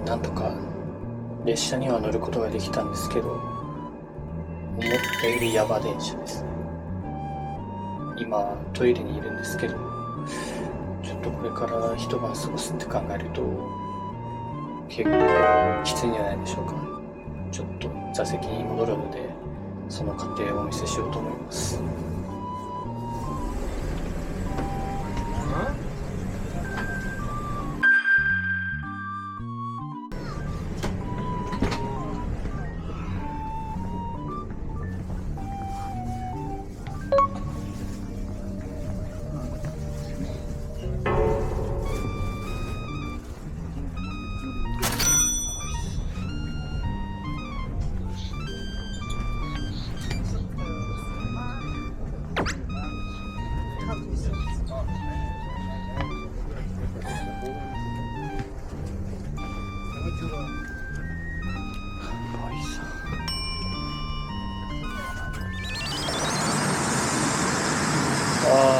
なんとか列車には乗ることができたんですけど、思ったよりヤバ電車ですね。今トイレにいるんですけど、ちょっとこれから一晩過ごすって考えると結構きついんじゃないでしょうか。ちょっと座席に戻るので、その過程をお見せしようと思います。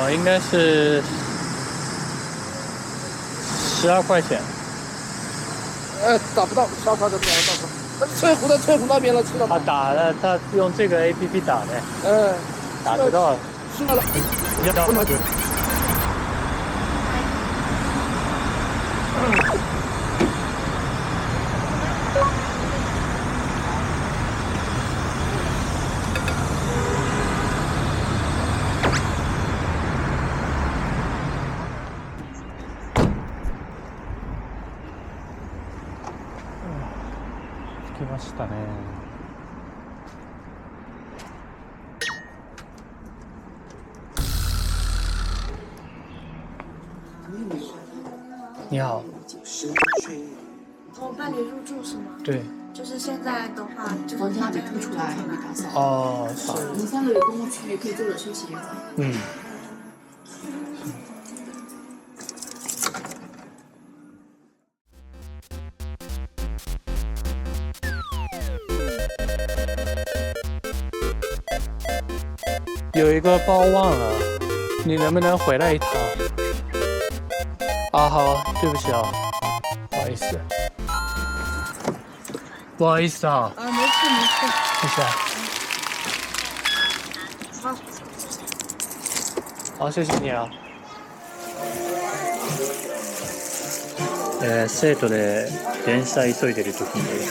应该是12块钱。打不到，刷卡都打不到。翠湖那边了，去了吗？打了，他用这个 APP 打的。打不到。算了，你要不能。着きましたね。你好。我办理入住是吗？对。就是现在的话，就是房间还没空出来，没打扫。哦，好。我们3楼有公共区域，可以坐着休息一会儿。嗯。有一个包忘了，你能不能回来一趟？啊，好，对不起啊，不好意思，不好意思啊。没事没事。谢谢。好。好，谢谢你啊。生徒で電車急いでる時に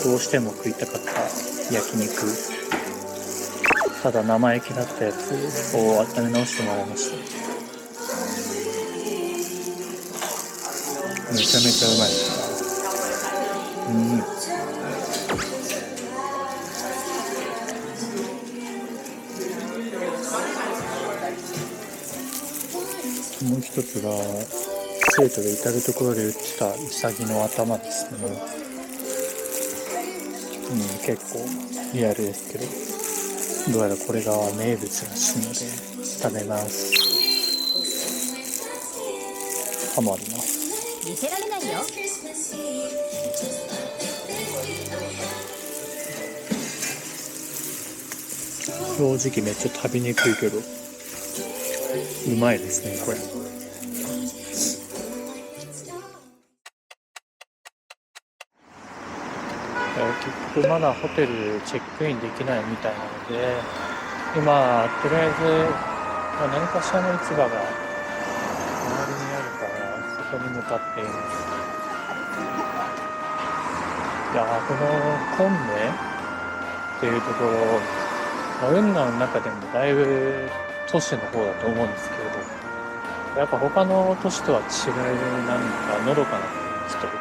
どうしても食いたかった焼肉。ただ生焼きだったやつを温め直してもらいました。めちゃめちゃうまい。もう一つが生徒で至る所で売ってたウサギの頭ですね。結構リアルですけど、どうやらこれが名物らしいので食べます。歯もあります。見せられないよ。正直めっちゃ食べにくいけどうまいですねこれ。結局まだホテルチェックインできないみたいなので、今とりあえず、何かしらの市場が周りにあるからそこに向かっています。いやこの昆明っていうところ、雲南の中でもだいぶ都市の方だと思うんですけれど、やっぱ他の都市とは違い、なんかのどかな雰囲気というか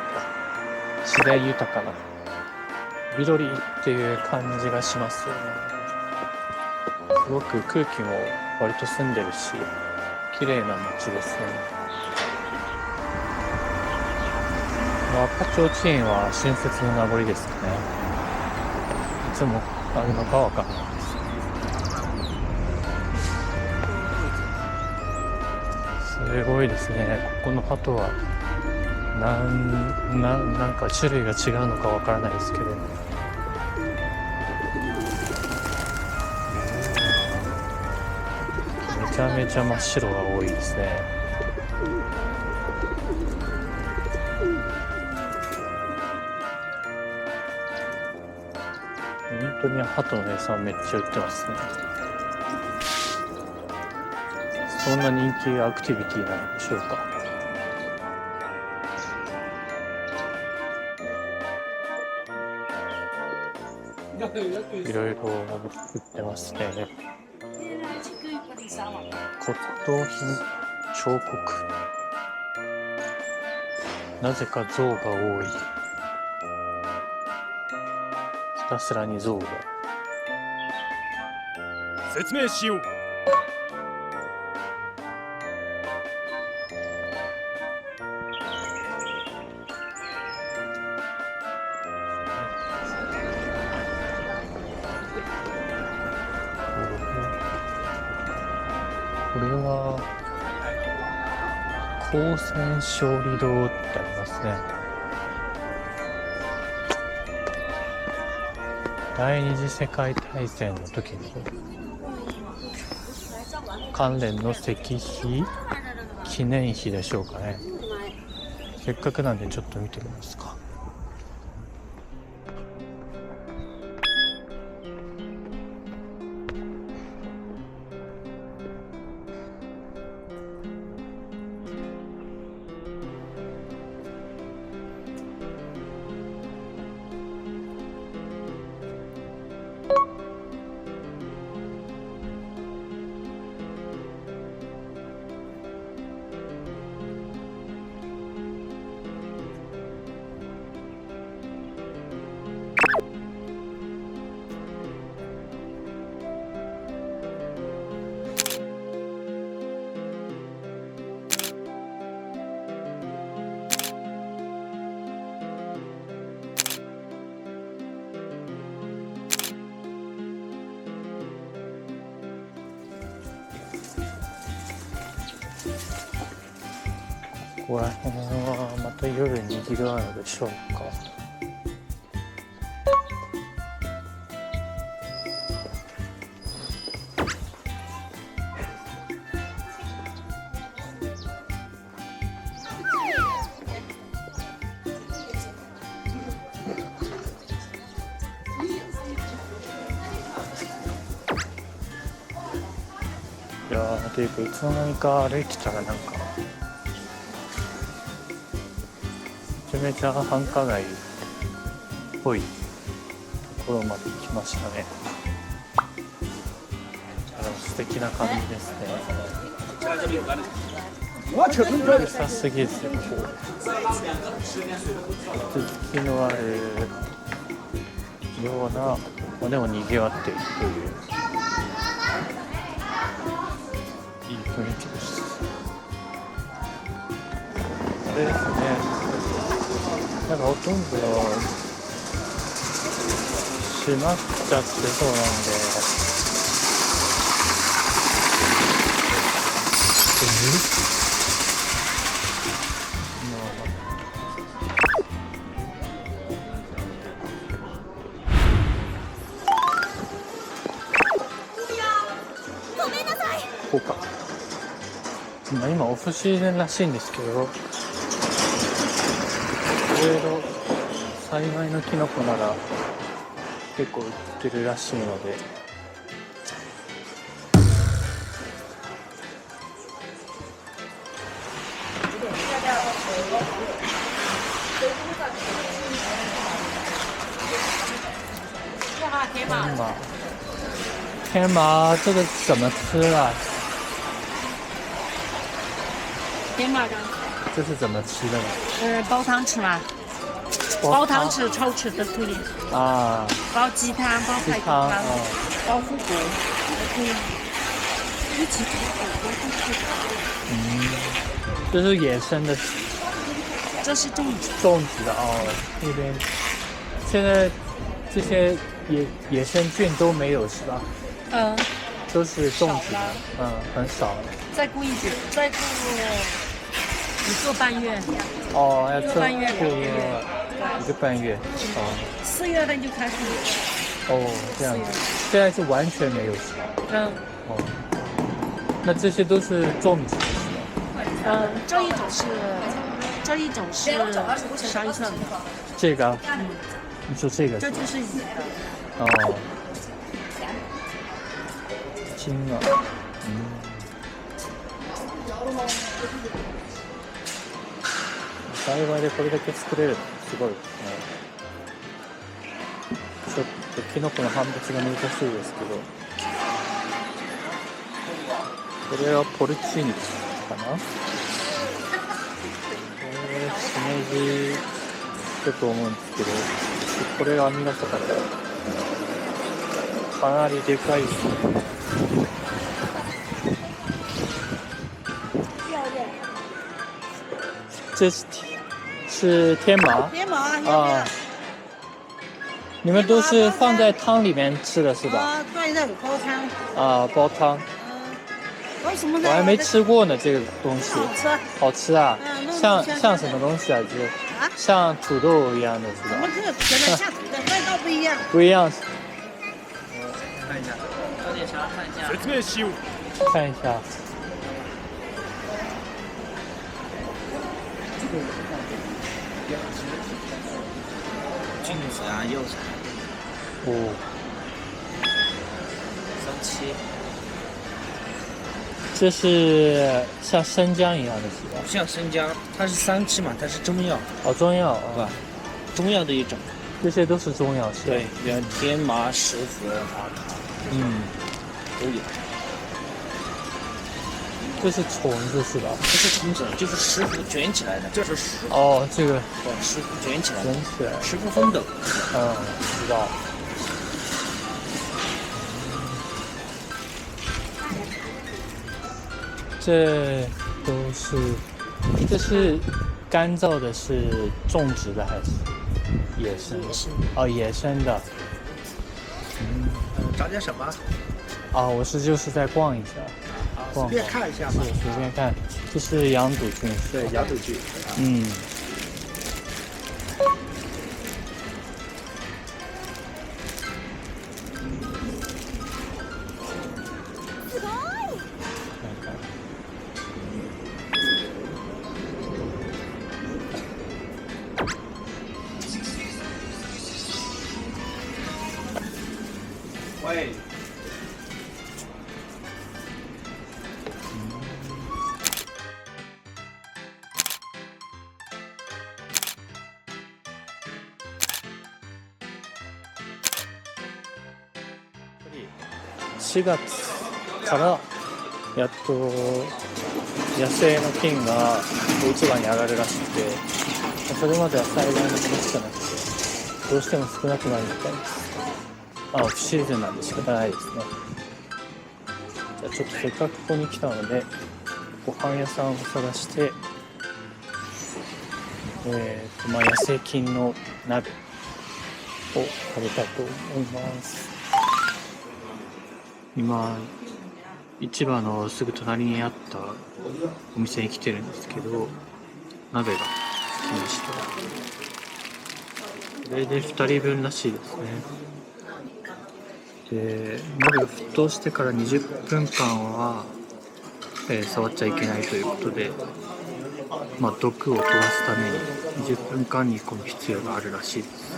自然豊かな緑っていう感じがしますよね。すごく空気も割と澄んでるし綺麗な街ですね。赤ちょうちんは春節の名残ですかね。いつもあるのかわかんないです。ごいですね。ここの鳩はなんか種類が違うのかわからないですけど、めちゃめちゃ真っ白が多いですね。本当に鳩の餌めっちゃ売ってますね。そんな人気アクティビティなんでしょうか。いろいろ売ってますね。骨董品、彫刻。なぜか象が多い。ひたすらに象が。説明しよう。これは光線勝利堂ってありますね。第二次世界大戦の時に関連の石碑、記念碑でしょうかね。せっかくなんでちょっと見てみますか。ここら辺はまた夜にぎわうのでしょうか。いやー、ていうかいつの間にか歩いてたらなんかめちゃめちゃ繁華街っぽいところまで来ましたね。素敵な感じですね。うるさすぎず、こう落ち着きのあるような、まあ、でも賑わっているといういい雰囲気です。あれですね、なんかほとんど閉まっちゃってそうなんで、こうか。まあ今オフシーズンらしいんですけど、いろいろ栽培のキノコなら結構売ってるらしいので、天麻这个怎么吃啊？天麻的，这是怎么吃的呢？煲汤吃嘛，煲汤吃、臭吃都可以，啊，煲鸡汤、煲排骨汤汤、啊，煲复锅都可以，一起煮火锅都可以。这是野生的这是粽子，粽子的哦。那边现在这些野生菌都没有是吧？都是种植的，很少。再过一点，再过一个半月，哦，要过一个半月过一个半月。哦4月份就开始有。哦，这样子，现在是完全没有是吧？嗯哦，那这些都是种植的是吧？这一种是山上的，这个，你说这个是吧？这就是野的。哦，金耳，栽培でこれだけ作れるってすごいですね。ちょっとキノコの判別が難しいですけど、これはポルチーニかな。しめじだと思うんですけど、これが網がかかったかなりでかいですね。这是天麻天麻要不要啊？你们都是放在汤里面吃的是吧？啊，对的，煲汤。啊，煲汤，为什么呢？我还没吃过呢，这个东西好吃。好吃啊！弄像香像什么东西啊？就是啊像土豆一样的是吧我们？这个可能下土的味道不一样。不一样，看一下，找点啥看一下。看一下。菌子啊，柚子，哦，三七，这是像生姜一样的是吧？不像生姜，它是三七嘛，它是中药，哦，中药是吧啊，？中药的一种。这些都是中药是吧？对，像天麻、石斛、阿卡嗯，都有。这是虫子是吧？不是虫子，就是石斛卷起来的，这是石斛，哦，这个对，石斛卷起来卷的，起来，石斛风斗。知道。这都是，这是干燥的，是种植的还是野生的？哦，野生的。找点什么？啊，我就是在逛一下，逛随逛，便看一下吧是。随便看。这是羊肚菌，对，羊肚菌。嗯。看看。喂。4月からやっと野生の金が大一番に上がるらしくて、それまでは栽培のものしかなくて、どうしても少なくなるみたいです。オフシーズンなんで仕方ないですね。じゃあちょっとせっかくここに来たので、ご飯屋さんを探して、野生菌の鍋を食べたいと思います。今市場のすぐ隣にあったお店に来てるんですけど、鍋が来ました。これで2人分らしいですね。で、鍋が沸騰してから20分間は、触っちゃいけないということで、毒を飛ばすために20分間煮込む必要があるらしいです。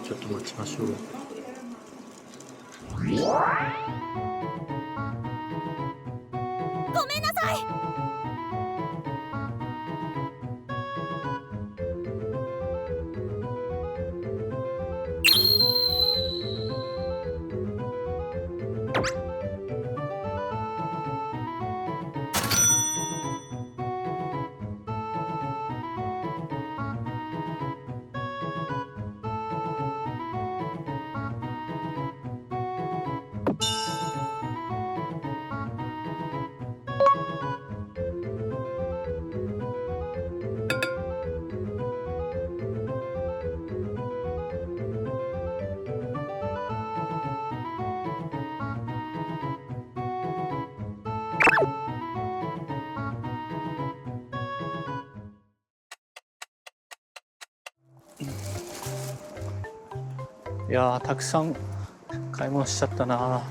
ちょっと待ちましょう。やー、たくさん買い物しちゃったな。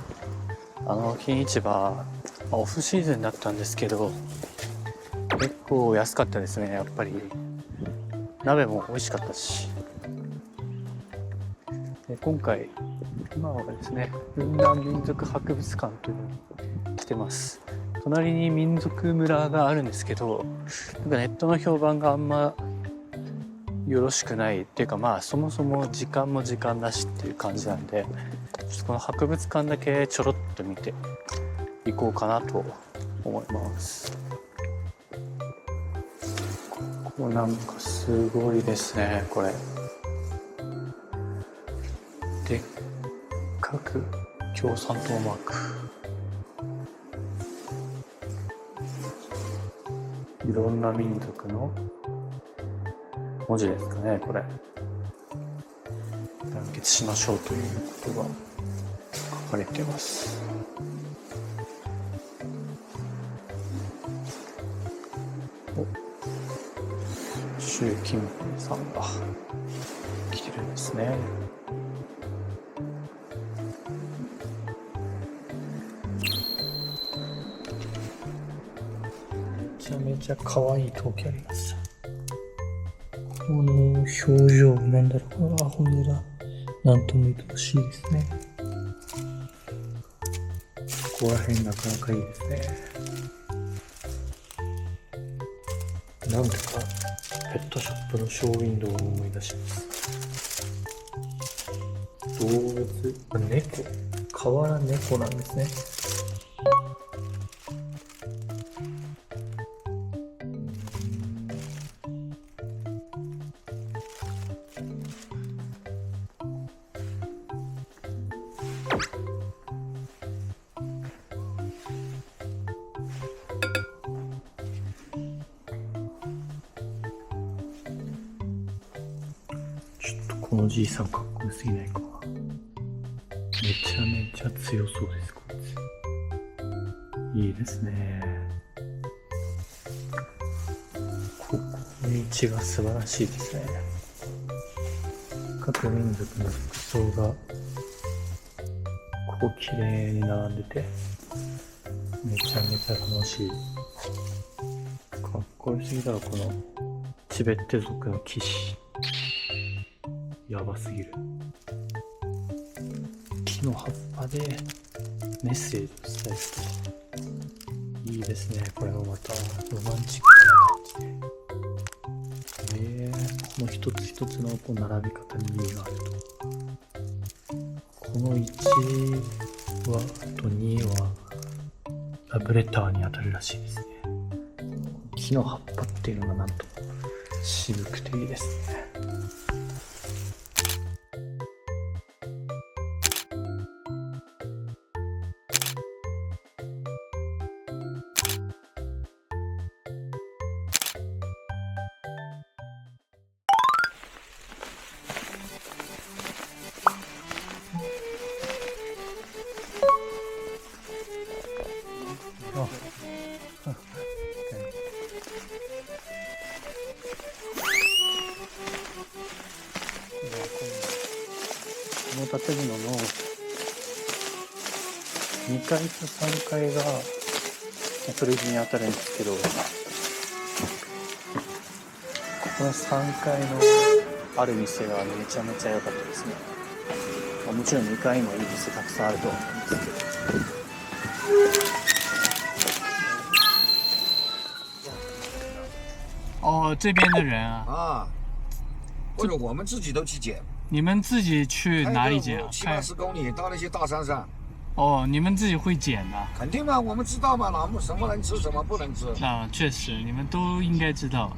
金市場、オフシーズンだったんですけど、結構安かったですね。やっぱり鍋も美味しかったし。で今回今はですね、雲南民族博物館というのに来てます。隣に民族村があるんですけど、なんかネットの評判があんまよろしくないっていうか、まあそもそも時間も時間だしっていう感じなんで、ちょっとこの博物館だけちょろっと見ていこうかなと思います。ここなんかすごいですね、これ。でっかく共産党マーク。いろんな民族の文字ですかね、これ。団結しましょうということが書かれています。習近平さんが来てるんですね。めちゃめちゃ可愛い陶器あります。この表情なんだろう。あ、本当だ。なんとも愛しいですね。ここら辺なかなかいいですね。なんだかペットショップのショーウィンドウを思い出します。動物、猫、瓦猫なんですね。ちょっとこのじいさんかっこよすぎないか。めちゃめちゃ強そうです、こいつ。いいですね。ここ道が素晴らしいですね。各民族の服装がここ綺麗に並んでて、めちゃめちゃ楽しい。かっこよすぎだろ、このチベット族の騎士。やばすぎる。木の葉っぱでメッセージを伝えると。いいですね、これもまたロマンチックな感じで。この一つ一つのこう並び方に意味があると。この1はと2はラブレターに当たるらしいですね。木の葉っぱっていうのがなんと渋くていいですね。この建物の2階と3階がそれに当たるんですけど、ここの3階のある店がめちゃめちゃ良かったですね。もちろん2階にもいい店たくさんあると思うんですけど。哦，这边的人啊，啊，或者我们自己都去捡。你们自己去哪里捡啊？ 7-80公里到那些大山上。哦，你们自己会捡的、肯定嘛，我们知道嘛，什么能吃，什么不能吃。啊，确实，你们都应该知道。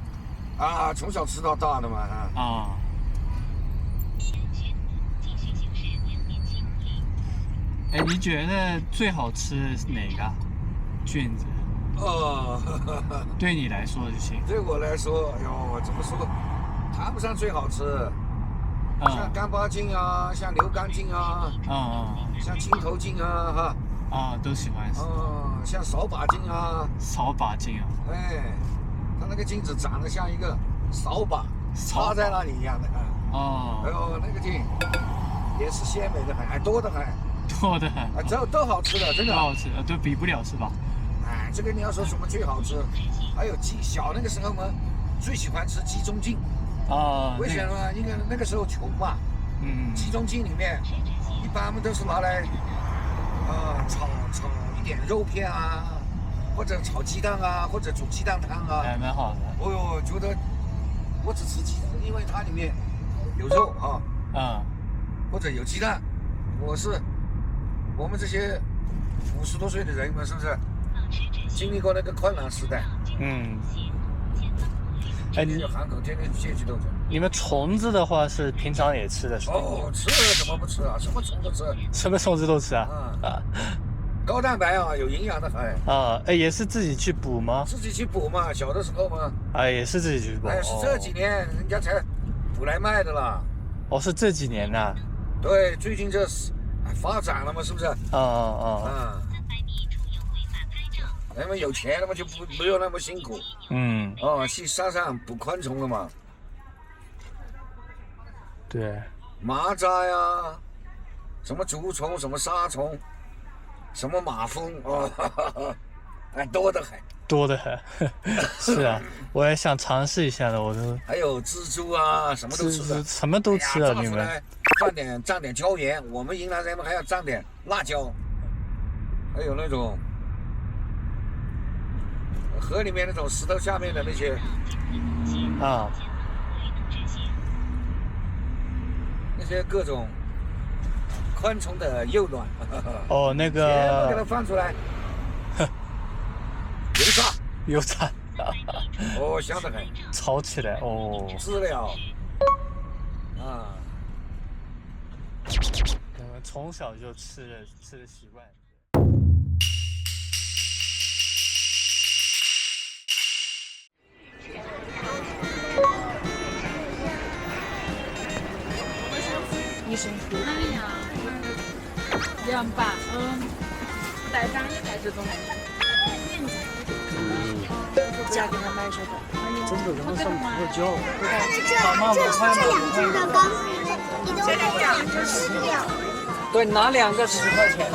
啊，从小吃到大的嘛。啊。哎，你觉得最好吃哪个卷子？对你来说就行。对我来说，哎呦，怎么说，谈不上最好吃。像干巴筋啊，像牛肝筋啊，像筋头筋啊，哈。都喜欢吃。像扫把筋啊。扫把筋啊。哎，它那个筋子长得像一个扫把插在那里一样的。哎呦，那个筋。也是鲜美的很，还多的很，多的啊，都好吃的，真的。都好吃，都比不了是吧？哎，这个你要说什么最好吃，还有鸡，小那个时候嘛，最喜欢吃鸡中劲。啊，为什么呢？因为那个时候穷嘛。鸡中劲里面，一般们都是拿来，炒一点肉片啊，或者炒鸡蛋啊，或者煮鸡蛋汤啊。还蛮好的。哦哟，觉得我只吃鸡，因为它里面有肉啊。或者有鸡蛋。我们这些50多岁的人们，是不是经历过那个困难时代？哎，你喊口天天去街区斗争。你们虫子的话是平常也吃的是吧？哦，吃怎么不吃啊？什么虫都吃。什么虫子都吃啊？高蛋白啊，有营养的很。哎，也是自己去捕吗？自己去捕嘛，小的时候嘛。也是自己去捕。是这几年人家才捕来卖的啦。哦，是这几年呐。对，最近这是发展了嘛，是不是？人们有钱了嘛，就不用那么辛苦。去山上捕昆虫了嘛。对。蚂蚱呀，什么竹虫，什么沙虫，什么马蜂，多得很。多得很。是啊，我也想尝试一下的，我都。还有蜘蛛啊，什么都吃的。什么都吃啊，你们。蘸点椒盐，我们云南人们还要蘸点辣椒，还有那种河里面那种石头下面的那些那些各种昆虫的幼卵。那个全部给它放出来，油炸。香得很。炒起来知了。我们从小就吃的习惯。医生说：“哎呀，200，带单的带这种。”嫁给他买这个。真的，咱们上不交。这2只的刚你都得2只吃掉。对，拿2个10块钱。2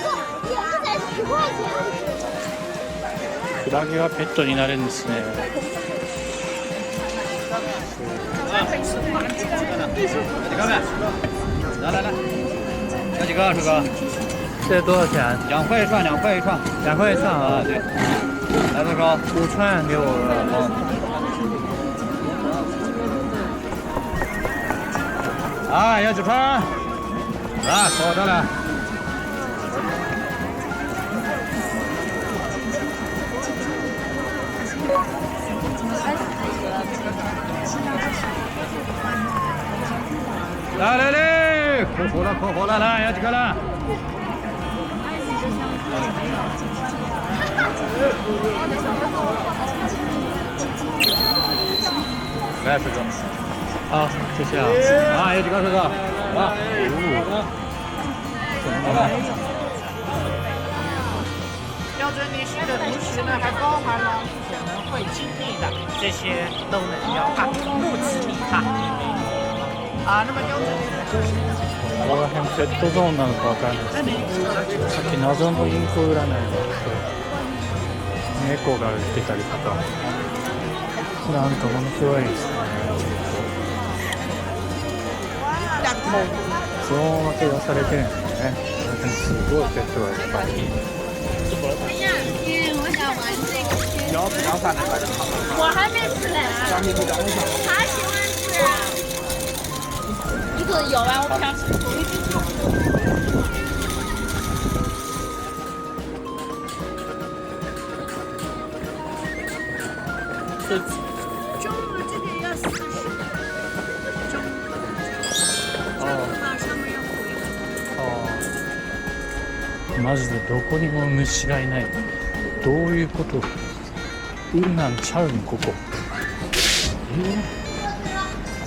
个才10块钱。クラゲがペットになるんですね。几个呗？来，要几个，师哥？这多少钱？2块一串，2块一串，2块一串啊！对。来，师哥，5串给我要几串？好的了。来，可活了，来，要几个了？来，师哥。好，谢谢啊。有几个师哥？标准历史的同时呢，还包含了可能会经历的，这些都能要看，不止你看。那么标準ここら辺ペットゾーンなのかわかんないですけど、さっき謎のインコ占いがあって猫が出たりとか、なんか面白いですね。ゾーン分けがされてるんですよね。すごいペットがいっぱい。哎呀，天，我想玩这个。我还没吃呢。他喜欢吃。你可有啊？我不想吃。中午这个要40，中午上面要回マジでどこにも虫がいない。どういうこと？なんちゃうんここ。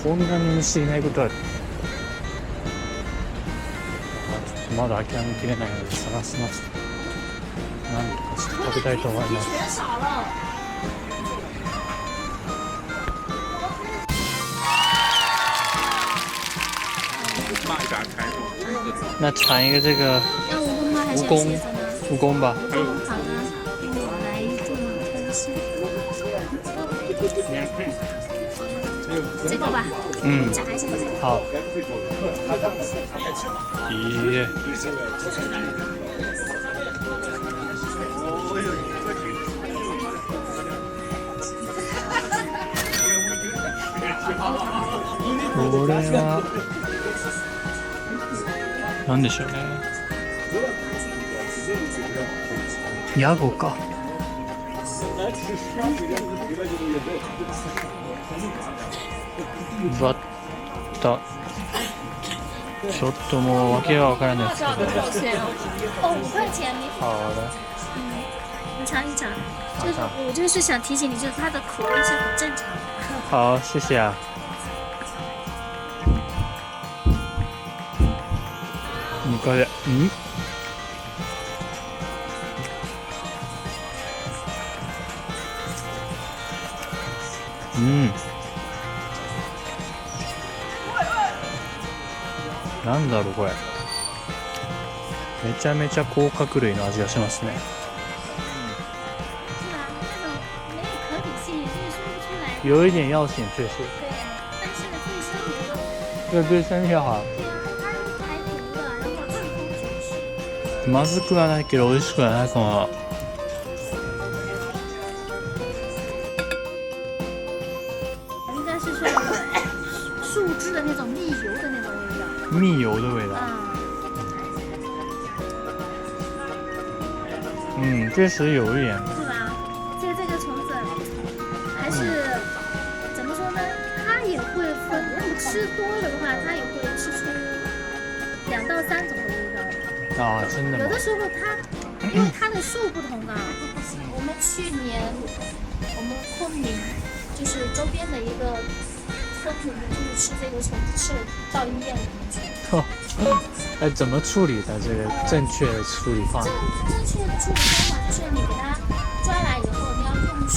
こんなに虫いないことある。まだ諦めきれないので探します。なんとかして食べたいと思います。那尝一个这个要蜈蚣吗？还是蜈蚣蝎子呢？蜈蚣吧。好的，我来一个东西。这个吧，嗯，炸一下这个。好。咦，これは何でしょうね。ヤゴか。バッタ。ちょっともう訳がわからないですけど。多少钱？哦，5块钱，你好的。你尝一尝。就是我就是想提醒你，就是它的口味是很正常的。好，谢谢啊。これ、なんだろうこれ。めちゃめちゃ甲殻類の味がしますね。是吧？那种没有可比性，就是说不出来。有一点药性，确实。对，但是对身体的，这对身体好。对啊，它是排毒的，然后顺风顺水。まずくはないけど美味しくはないかも。应该是说树枝的那种蜜油的那种味道。蜜油的味道。确实有一点。是吧？这个虫子还是、怎么说呢？它也会分，吃多了的话，它也会吃出2到3种的味道。啊，真的吗？有的时候它，因为它的树不同啊。我们去年我们昆明就是周边的一个村里面，就是吃这个虫子，吃了到医院里面去。哎，怎么处理的？这个正确的处理方法？正确的处理方法就是你给它抓来以后，你要用水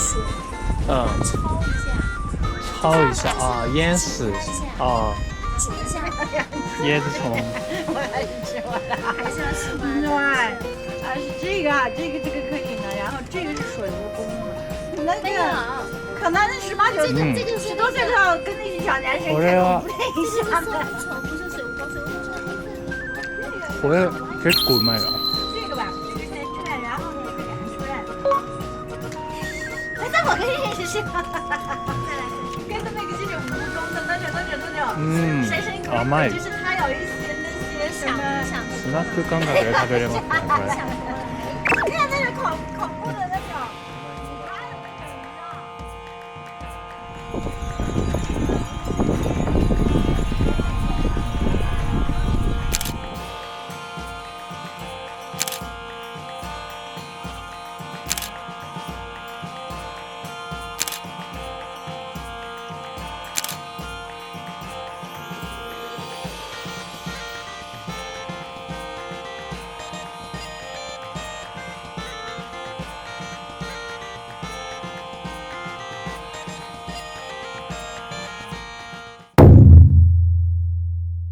焯一下啊，淹死啊，煮一下，椰子虫。还是要吃吗？对，是这个可以呢，然后这个是水蜈蚣的，那没有，可能是18、19、这个是10多岁的跟那些小男生これは这个是松虫，不是水蜈蚣，水蜈蚣是これ結構うまいな。这个吧，这个蘸，然后呢给它涮。那我跟你是这样，跟那个就是蜈蚣的那种深深口，甘い。就是它有一些那些什么。スナック感覚で食べれますね、これ。